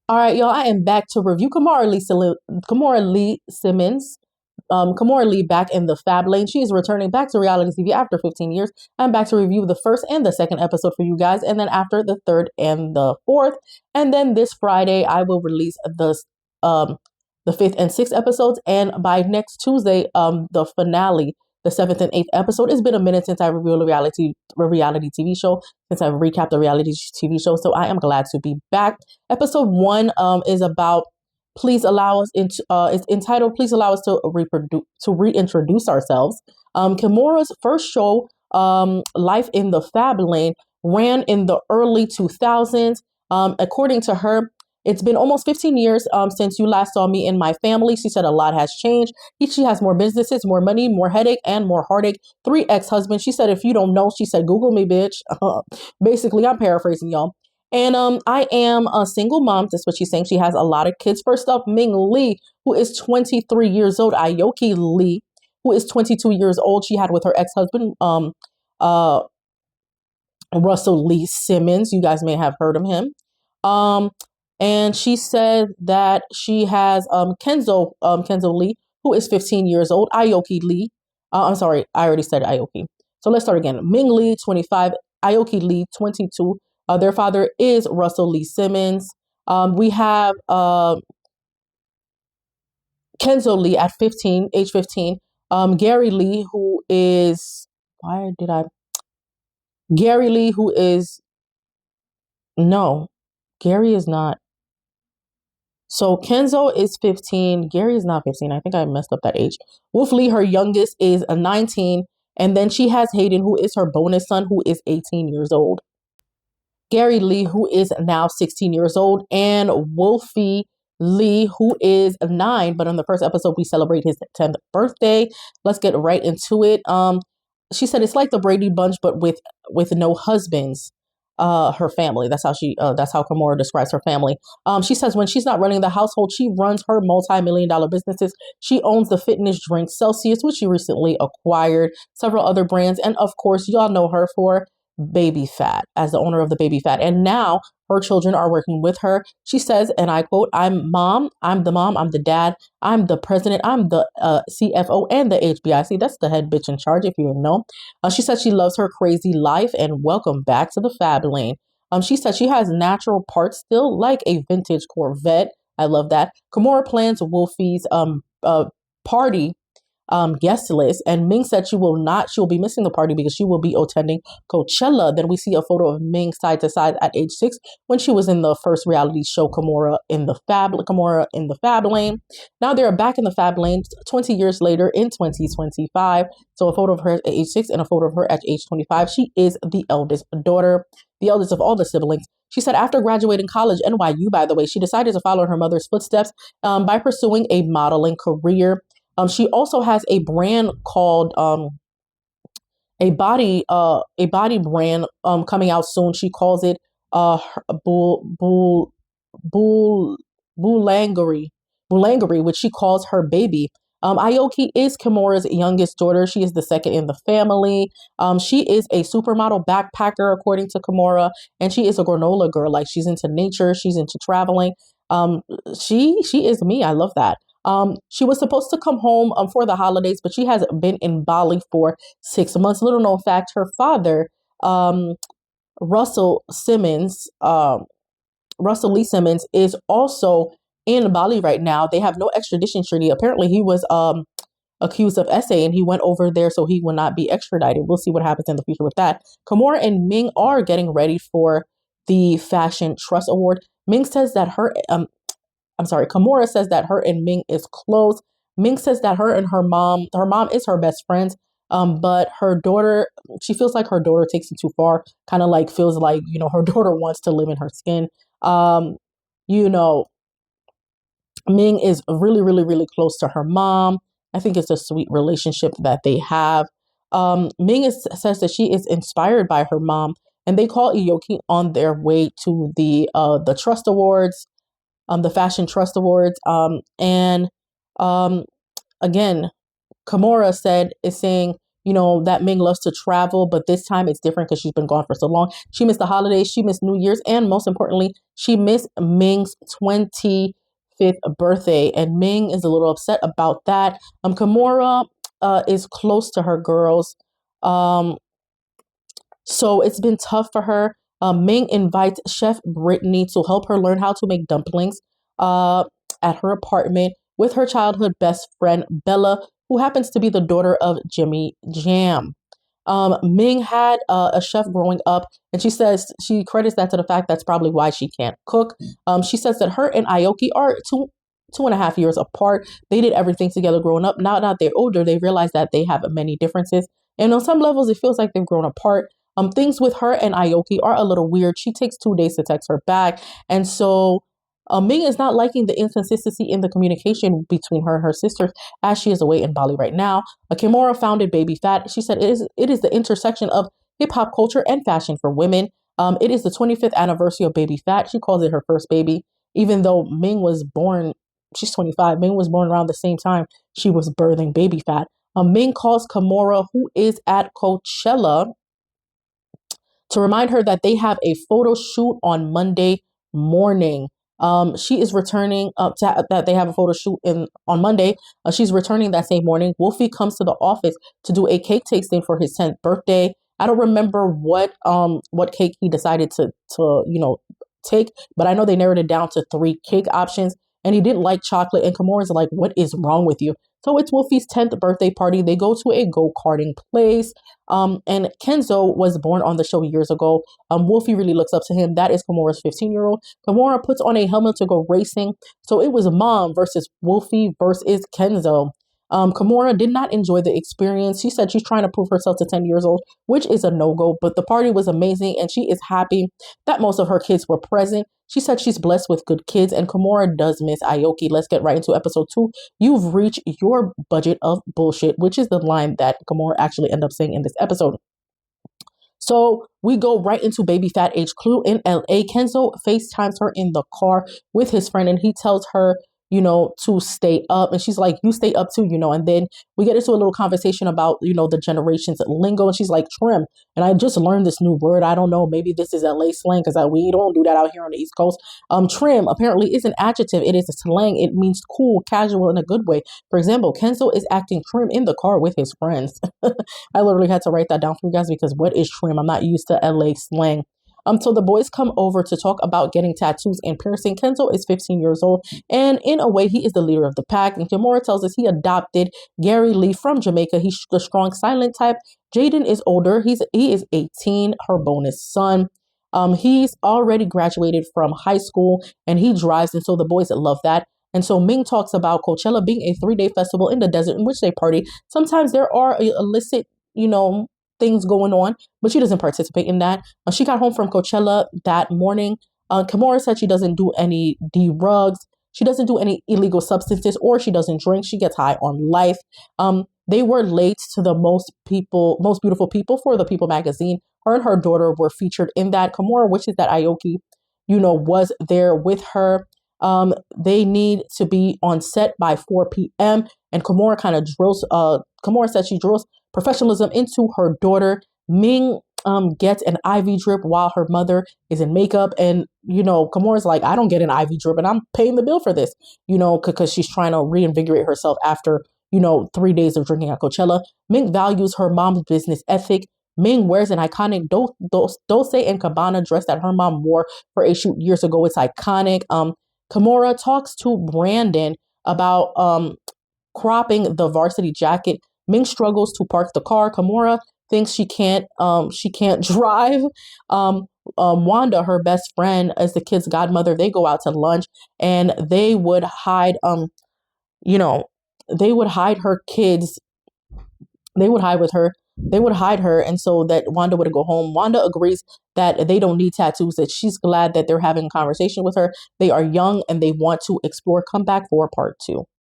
All right, y'all. I am back to review Kimora Lee Simmons. Kimora Lee back in the Fab Lane. She is returning back to reality TV after 15 years. I'm back to review the first and the second episode for you guys, and then after the third and the fourth, and then this Friday I will release the fifth and sixth episodes, and by next Tuesday, the finale, the seventh and eighth episode. It's been a minute since I reviewed a reality TV show, since I've recapped a reality TV show, so I am glad to be back. Episode one is about please allow us into it's entitled please allow us to reintroduce ourselves. Kimora's first show, Life in the Fab Lane, ran in the early 2000s. According to her, it's been almost 15 years since you last saw me in my family. She said a lot has changed. She has more businesses, more money, more headache, and more heartache. 3 ex-husbands. She said, if you don't know, she said, Google me, bitch. Basically, I'm paraphrasing, y'all. And I am a single mom. That's what she's saying. She has a lot of kids. First up, Ming Lee, who is 23 years old. Aoki Lee, who is 22 years old. She had with her ex-husband, Russell Lee Simmons. You guys may have heard of him. And she said that she has Kenzo Lee, who is 15 years old. Aoki Lee. I'm sorry, I already said Aoki. So let's start again. Ming Lee, 25. Aoki Lee, 22. Their father is Russell Lee Simmons. We have Kenzo Lee at age 15. Gary Lee, who is, Gary Lee, who is, no, Gary is not. So Kenzo is 15. Gary is not 15. I think I messed up that age. Wolf Lee, her youngest, is 19. And then she has Hayden, who is her bonus son, who is 18 years old. Gary Lee, who is now 16 years old, and Wolfie Lee, who is 9. But on the first episode, we celebrate his 10th birthday. Let's get right into it. She said it's like the Brady Bunch, but with no husbands. Her family. That's how Kimora describes her family. She says when she's not running the household, she runs her multi-million-dollar businesses. She owns the fitness drink Celsius, which she recently acquired, several other brands, and of course, y'all know her for Baby Fat, as the owner of the Baby Fat. And now her children are working with her. She says, and I quote, I'm the mom, I'm the dad, I'm the president, I'm the CFO and the HBIC. That's the head bitch in charge, if you didn't know. She says she loves her crazy life, and welcome back to the Fab Lane. She said she has natural parts still, like a vintage Corvette. I love that. Kimora plans Wolfie's party guest list, and Ming said she will be missing the party because she will be attending Coachella. Then we see a photo of Ming side to side at age 6 when she was in the first reality show Kimora in the Fab Lane. Now they're back in the Fab Lane 20 years later in 2025. So a photo of her at age 6 and a photo of her at age 25. She is the eldest daughter, the eldest of all the siblings. She said after graduating college, NYU by the way, she decided to follow in her mother's footsteps by pursuing a modeling career. She also has a brand called a body brand coming out soon. She calls it Boulangerie, which she calls her baby. Aoki is Kimora's youngest daughter. She is the second in the family. She is a supermodel backpacker, according to Kimora, and she is a granola girl. Like, she's into nature, she's into traveling. She is me. I love that. She was supposed to come home for the holidays, but she has been in Bali for 6 months. Little known fact, her father, Russell Lee Simmons, is also in Bali right now. They have no extradition treaty. Apparently he was accused of essay and he went over there, so he will not be extradited. We'll see what happens in the future with that. Kimora and Ming are getting ready for the Fashion Trust Award. Kimora says that her and Ming is close. Ming says that her mom is her best friend. But her daughter, she feels like her daughter takes it too far. Kind of like feels like, her daughter wants to live in her skin. Ming is really, really, really close to her mom. I think it's a sweet relationship that they have. Ming says that she is inspired by her mom, and they call Aoki on their way to the Trust Awards. The Fashion Trust Awards. Again, Kimora is saying that Ming loves to travel, but this time it's different because she's been gone for so long. She missed the holidays, she missed New Year's, and most importantly, she missed Ming's 25th birthday. And Ming is a little upset about that. Kimora is close to her girls. So it's been tough for her. Ming invites Chef Brittany to help her learn how to make dumplings at her apartment with her childhood best friend, Bella, who happens to be the daughter of Jimmy Jam. Ming had a chef growing up, and she says she credits that to the fact that's probably why she can't cook. She says that her and Aoki are 2.5 years apart. They did everything together growing up. Now that they're older, they realize that they have many differences. And on some levels, it feels like they've grown apart. Things with her and Aoki are a little weird. She takes 2 days to text her back. And so Ming is not liking the inconsistency in the communication between her and her sisters as she is away in Bali right now. Kimora founded Baby Fat. She said it is the intersection of hip hop culture and fashion for women. It is the 25th anniversary of Baby Fat. She calls it her first baby, even though Ming was born, she's 25. Ming was born around the same time she was birthing Baby Fat. Ming calls Kimora, who is at Coachella, to remind her that they have a photo shoot on Monday morning. She is returning that they have a photo shoot on Monday. She's returning that same morning. Wolfie comes to the office to do a cake tasting for his 10th birthday. I don't remember what cake he decided to take, but I know they narrowed it down to 3 cake options, and he didn't like chocolate. And Kamora's like, "What is wrong with you?" So it's Wolfie's 10th birthday party. They go to a go-karting place. And Kenzo was born on the show years ago. Wolfie really looks up to him. That is Kamora's 15-year-old. Kimora puts on a helmet to go racing. So it was Mom versus Wolfie versus Kenzo. Kimora did not enjoy the experience. She said she's trying to prove herself to 10 years old, which is a no-go. But the party was amazing, and she is happy that most of her kids were present. She said she's blessed with good kids, and Kimora does miss Aoki. Let's get right into episode 2. You've reached your budget of bullshit, which is the line that Kimora actually ended up saying in this episode. So we go right into Baby Fat HQ in LA. Kenzo FaceTimes her in the car with his friend, and he tells her, to stay up. And she's like, "You stay up too, And then we get into a little conversation about, the generations lingo. And she's like, "Trim." And I just learned this new word. I don't know. Maybe this is LA slang because we don't do that out here on the East Coast. Trim apparently is an adjective. It is a slang. It means cool, casual in a good way. For example, Kenzo is acting trim in the car with his friends. I literally had to write that down for you guys because what is trim? I'm not used to LA slang. So the boys come over to talk about getting tattoos and piercing. Kenzo is 15 years old, and in a way, he is the leader of the pack. And Kimora tells us he adopted Gary Lee from Jamaica. He's the strong, silent type. Jaden is older. He is 18, her bonus son. He's already graduated from high school, and he drives, and so the boys love that. And so Ming talks about Coachella being a 3-day festival in the desert in which they party. Sometimes there are illicit, things going on, but she doesn't participate in that. She got home from Coachella that morning. Kimora said she doesn't do any drugs. She doesn't do any illegal substances, or she doesn't drink. She gets high on life. They were late to the most beautiful people for the People magazine. Her and her daughter were featured in that. Kimora wishes that Aoki, was there with her. They need to be on set by 4 p.m. And Kimora kind of drills, Kimora said she drills professionalism into her daughter. Ming gets an IV drip while her mother is in makeup. And, Kimora's like, "I don't get an IV drip and I'm paying the bill for this, because she's trying to reinvigorate herself after, 3 days of drinking at Coachella. Ming values her mom's business ethic. Ming wears an iconic Dolce & Gabbana dress that her mom wore for a shoot years ago. It's iconic. Kimora talks to Brandon about cropping the varsity jacket. Ming struggles to park the car. Kimora thinks she can't drive. Wanda, her best friend, as the kid's godmother, they go out to lunch, and they would hide her kids. They would hide with her. They would hide her, and so that Wanda would go home. Wanda agrees that they don't need tattoos, that she's glad that they're having a conversation with her. They are young and they want to explore. Come back for part 2.